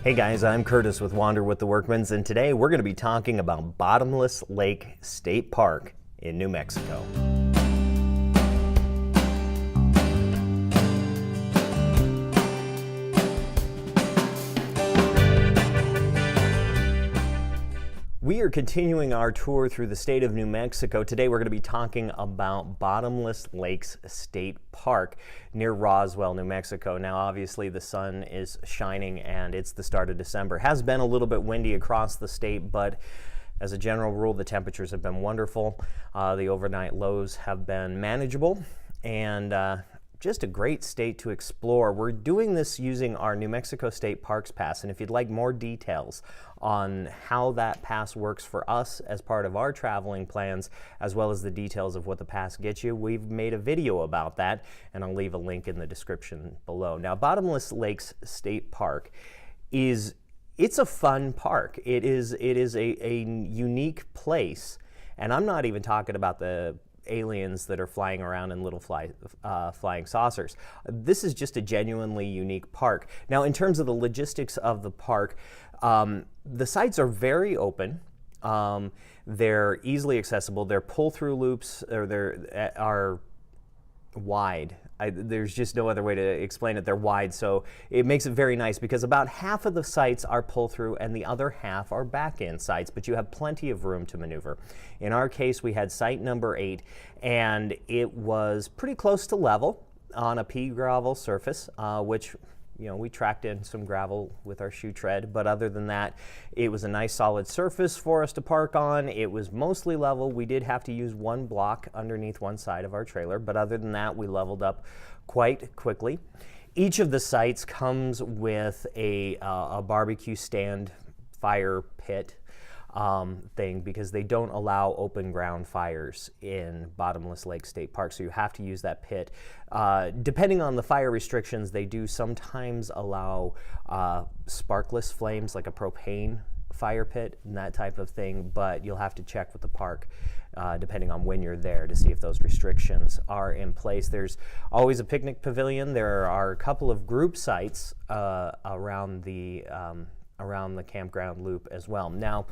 Hey guys, I'm Curtis with Wander with the Workmans, and today we're going to be talking about Bottomless Lake State Park in New Mexico. We are continuing our tour through the state of New Mexico. Today we're going to be talking about Bottomless Lakes State Park near Roswell, New Mexico. Now obviously the sun is shining and it's the start of December. Has been a little bit windy across the state, but as a general rule the temperatures have been wonderful. The overnight lows have been manageable, and just a great state to explore. We're doing this using our New Mexico State Parks Pass, and if you'd like more details on how that pass works for us as part of our traveling plans, as well as the details of what the pass gets you, we've made a video about that, and I'll leave a link in the description below. Now, Bottomless Lakes State Park it's a fun park. It is a unique place, and I'm not even talking about the aliens that are flying around in little flying saucers. This is just a genuinely unique park. Now, in terms of the logistics of the park, the sites are very open. They're easily accessible. They're pull-through loops, or they are wide. There's just no other way to explain it. They're wide, so it makes it very nice because about half of the sites are pull-through and the other half are back-end sites, but you have plenty of room to maneuver. In our case, we had site number 8, and it was pretty close to level on a pea gravel surface, which, you know, we tracked in some gravel with our shoe tread, but other than that, it was a nice solid surface for us to park on. It was mostly level. We did have to use one block underneath one side of our trailer, but other than that, we leveled up quite quickly. Each of the sites comes with a barbecue stand fire pit thing, because they don't allow open ground fires in Bottomless Lake State Park, so you have to use that pit. Depending on the fire restrictions, they do sometimes allow sparkless flames, like a propane fire pit and that type of thing, but you'll have to check with the park depending on when you're there to see if those restrictions are in place. There's always a picnic pavilion. There are a couple of group sites around the campground loop as well. Now,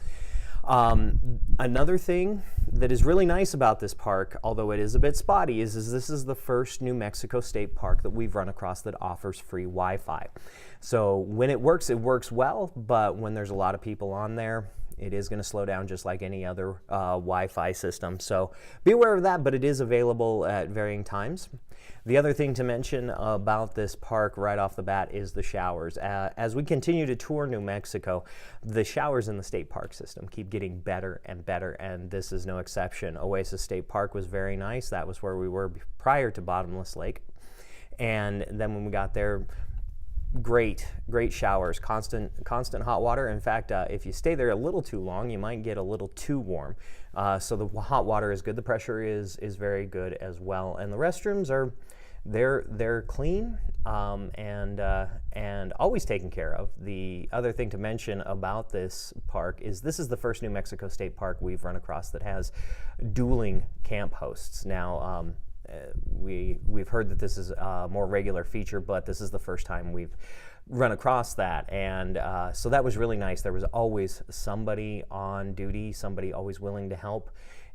another thing that is really nice about this park, although it is a bit spotty, is this is the first New Mexico State Park that we've run across that offers free Wi-Fi. So when it works well, but when there's a lot of people on there, it is going to slow down just like any other Wi-Fi system. So be aware of that, but it is available at varying times. The other thing to mention about this park right off the bat is the showers. As we continue to tour New Mexico, the showers in the state park system keep getting better and better, and this is no exception. Oasis State Park was very nice. That was where we were prior to Bottomless Lake. And then when we got there, great showers, constant hot water. In fact, if you stay there a little too long, you might get a little too warm. So the hot water is good. The pressure is very good as well, and the restrooms are they're clean and always taken care of. The other thing to mention about this park is this is the first New Mexico State Park we've run across that has dueling camp hosts. Now, we've heard that this is a more regular feature, but this is the first time we've run across that, and so that was really nice. There was always somebody on duty, somebody always willing to help,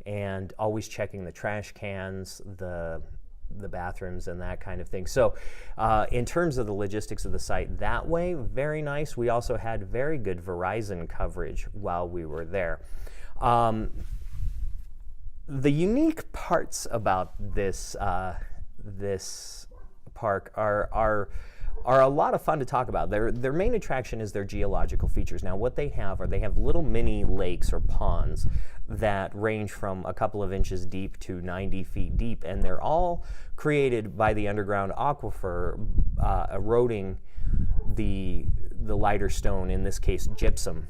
and always checking the trash cans, the bathrooms, and that kind of thing. So in terms of the logistics of the site that way, very nice. We also had very good Verizon coverage while we were there. The unique parts about this park are a lot of fun to talk about. Their main attraction is their geological features. Now, what they have little mini lakes or ponds that range from a couple of inches deep to 90 feet deep, and they're all created by the underground aquifer eroding the lighter stone, in this case gypsum,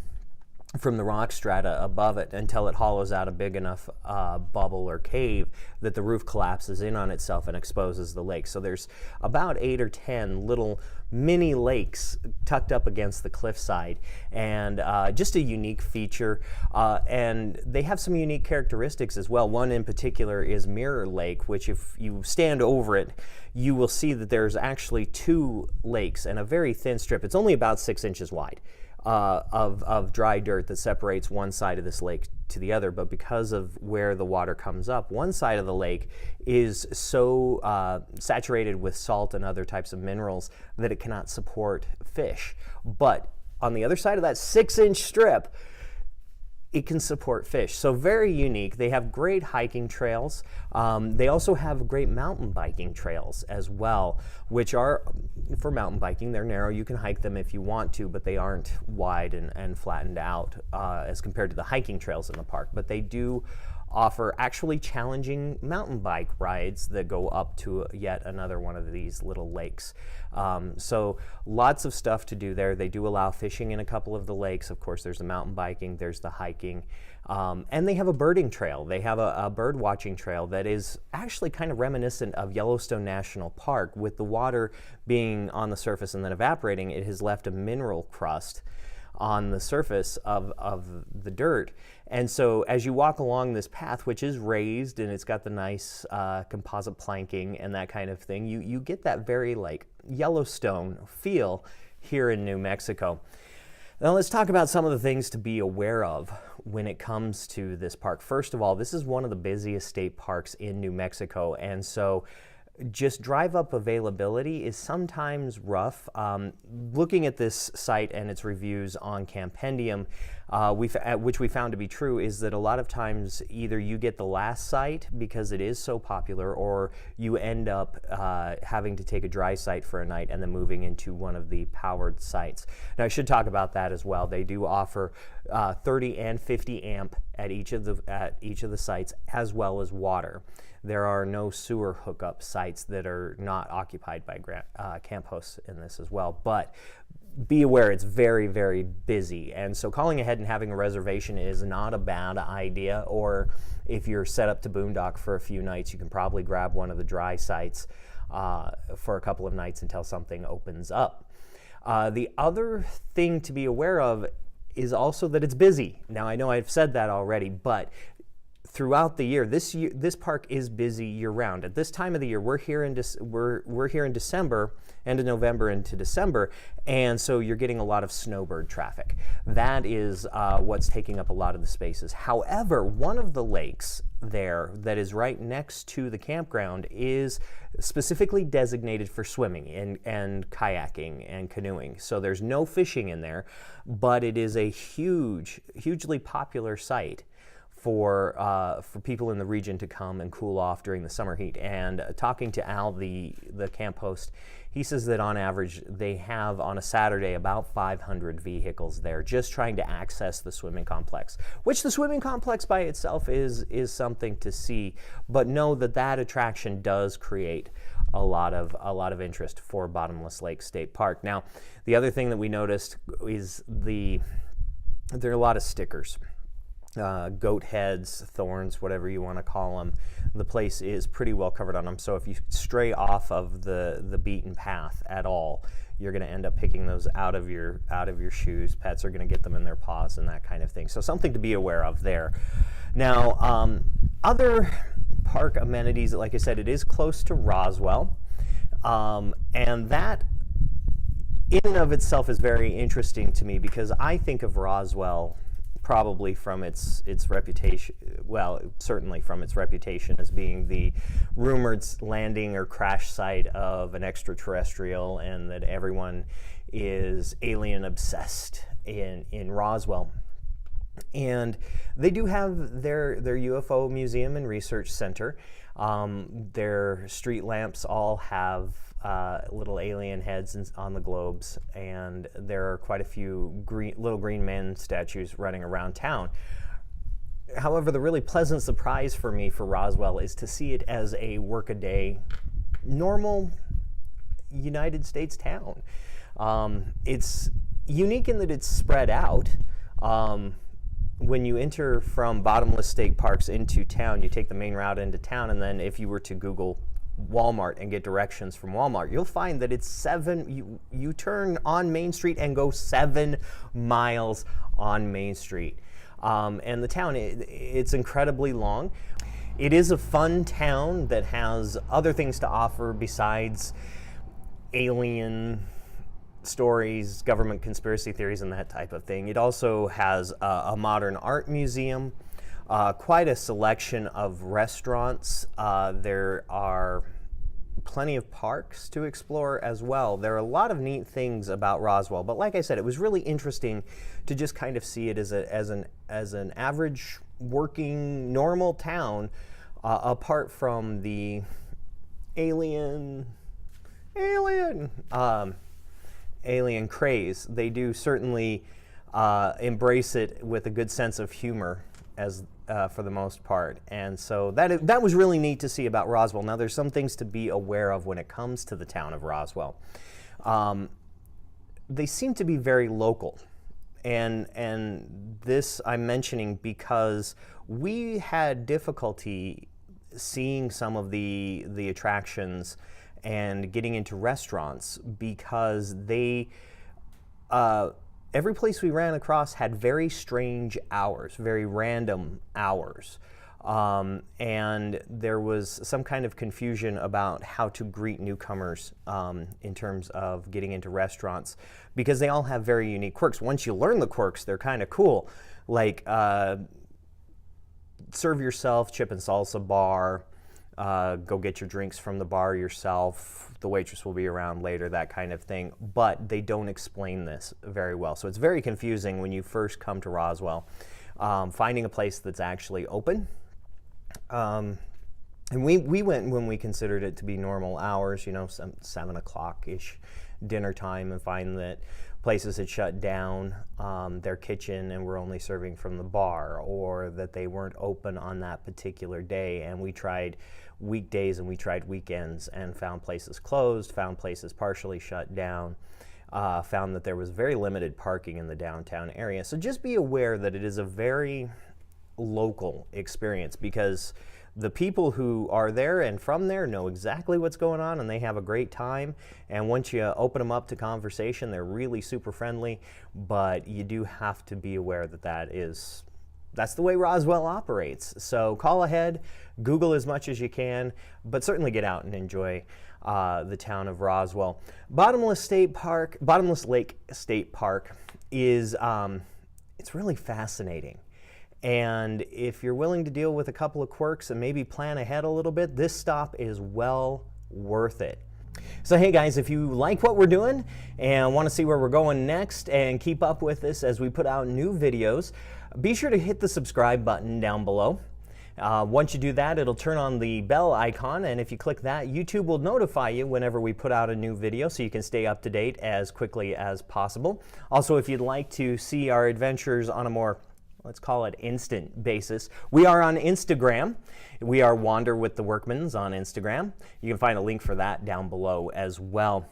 from the rock strata above it until it hollows out a big enough bubble or cave that the roof collapses in on itself and exposes the lake. So there's about 8 or 10 little mini lakes tucked up against the cliffside, and just a unique feature. And they have some unique characteristics as well. One in particular is Mirror Lake, which if you stand over it, you will see that there's actually 2 lakes and a very thin strip. It's only about 6 inches wide. Of dry dirt that separates one side of this lake to the other, but because of where the water comes up, one side of the lake is so saturated with salt and other types of minerals that it cannot support fish. But on the other side of that 6-inch strip, it can support fish. So very unique. They have great hiking trails. They also have great mountain biking trails as well, which are, for mountain biking, they're narrow. You can hike them if you want to, but they aren't wide and flattened out as compared to the hiking trails in the park. But they do offer actually challenging mountain bike rides that go up to yet another one of these little lakes. So lots of stuff to do there. They do allow fishing in a couple of the lakes. Of course, there's the mountain biking, there's the hiking, and they have a birding trail. They have a bird watching trail that is actually kind of reminiscent of Yellowstone National Park. With the water being on the surface and then evaporating, it has left a mineral crust on the surface of the dirt. And so as you walk along this path, which is raised and it's got the nice composite planking and that kind of thing, you get that very like Yellowstone feel here in New Mexico. Now let's talk about some of the things to be aware of when it comes to this park. First of all, this is one of the busiest state parks in New Mexico, and so just drive-up availability is sometimes rough. Looking at this site and its reviews on Campendium, which we found to be true, is that a lot of times either you get the last site because it is so popular, or you end up having to take a dry site for a night and then moving into one of the powered sites. Now I should talk about that as well. They do offer 30 and 50 amp at each of the sites, as well as water. There are no sewer hookup sites that are not occupied by camp hosts in this as well, but be aware it's very, very busy. And so calling ahead and having a reservation is not a bad idea, or if you're set up to boondock for a few nights, you can probably grab one of the dry sites for a couple of nights until something opens up. The other thing to be aware of is also that it's busy. Now I know I've said that already, but throughout the year, this park is busy year-round. At this time of the year, we're here in December, end of November into December, and so you're getting a lot of snowbird traffic. That is what's taking up a lot of the spaces. However, one of the lakes there that is right next to the campground is specifically designated for swimming and kayaking and canoeing. So there's no fishing in there, but it is a hugely popular site for people in the region to come and cool off during the summer heat. And talking to Al, the camp host, he says that on average they have on a Saturday about 500 vehicles there just trying to access the swimming complex, which the swimming complex by itself is something to see, but know that attraction does create a lot of interest for Bottomless Lakes State Park. Now, the other thing that we noticed is there are a lot of stickers. Goat heads, thorns, whatever you want to call them. The place is pretty well covered on them. So if you stray off of the beaten path at all, you're going to end up picking those out of your shoes. Pets are going to get them in their paws and that kind of thing. So something to be aware of there. Now, other park amenities, like I said, it is close to Roswell, and that in and of itself is very interesting to me because I think of Roswell probably from its reputation, well, certainly from its reputation as being the rumored landing or crash site of an extraterrestrial, and that everyone is alien obsessed in Roswell. And they do have their UFO museum and research center. Their street lamps all have little alien heads on the globes, and there are quite a few little green men statues running around town. However, the really pleasant surprise for me for Roswell is to see it as a workaday, normal United States town. It's unique in that it's spread out. When you enter from Bottomless State Parks into town, you take the main route into town, and then if you were to Google Walmart and get directions from Walmart, you'll find that it's you turn on Main Street and go 7 miles on Main Street. And the town, it's incredibly long. It is a fun town that has other things to offer besides alien stories, government conspiracy theories, and that type of thing. It also has a modern art museum, quite a selection of restaurants. There are plenty of parks to explore as well. There are a lot of neat things about Roswell, but like I said, it was really interesting to just kind of see it as an average working normal town, apart from the alien craze. They do certainly embrace it with a good sense of humor, as for the most part, and so that was really neat to see about Roswell. Now, there's some things to be aware of when it comes to the town of Roswell. They seem to be very local, and this I'm mentioning because we had difficulty seeing some of the attractions and getting into restaurants because they every place we ran across had very strange hours, very random hours, and there was some kind of confusion about how to greet newcomers in terms of getting into restaurants, because they all have very unique quirks. Once you learn the quirks, they're kind of cool, like serve yourself chip and salsa bar, go get your drinks from the bar yourself, the waitress will be around later, that kind of thing. But they don't explain this very well. So it's very confusing when you first come to Roswell, finding a place that's actually open. And we went when we considered it to be normal hours, 7 o'clock-ish dinner time, and find that places had shut down their kitchen and were only serving from the bar, or that they weren't open on that particular day. And we tried weekdays and we tried weekends and found places closed, found places partially shut down, found that there was very limited parking in the downtown area. So just be aware that it is a very local experience, because the people who are there and from there know exactly what's going on, and they have a great time. And once you open them up to conversation, they're really super friendly. But you do have to be aware that that's the way Roswell operates. So call ahead, Google as much as you can, but certainly get out and enjoy the town of Roswell. Bottomless Lake State Park is it's really fascinating. And if you're willing to deal with a couple of quirks and maybe plan ahead a little bit, this stop is well worth it. So hey guys, if you like what we're doing and want to see where we're going next and keep up with us as we put out new videos, be sure to hit the subscribe button down below. Once you do that, it'll turn on the bell icon, and if you click that, YouTube will notify you whenever we put out a new video, so you can stay up to date as quickly as possible. Also, if you'd like to see our adventures on a more, let's call it, instant basis, we are on Instagram. We are Wander with the Workmans on Instagram. You can find a link for that down below as well.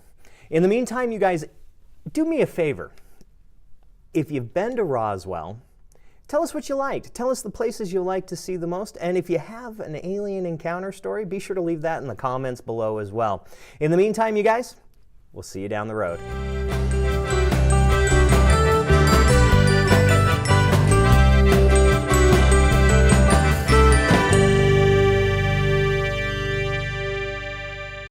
In the meantime, you guys, do me a favor. If you've been to Roswell, tell us what you liked. Tell us the places you like to see the most. And if you have an alien encounter story, be sure to leave that in the comments below as well. In the meantime, you guys, we'll see you down the road.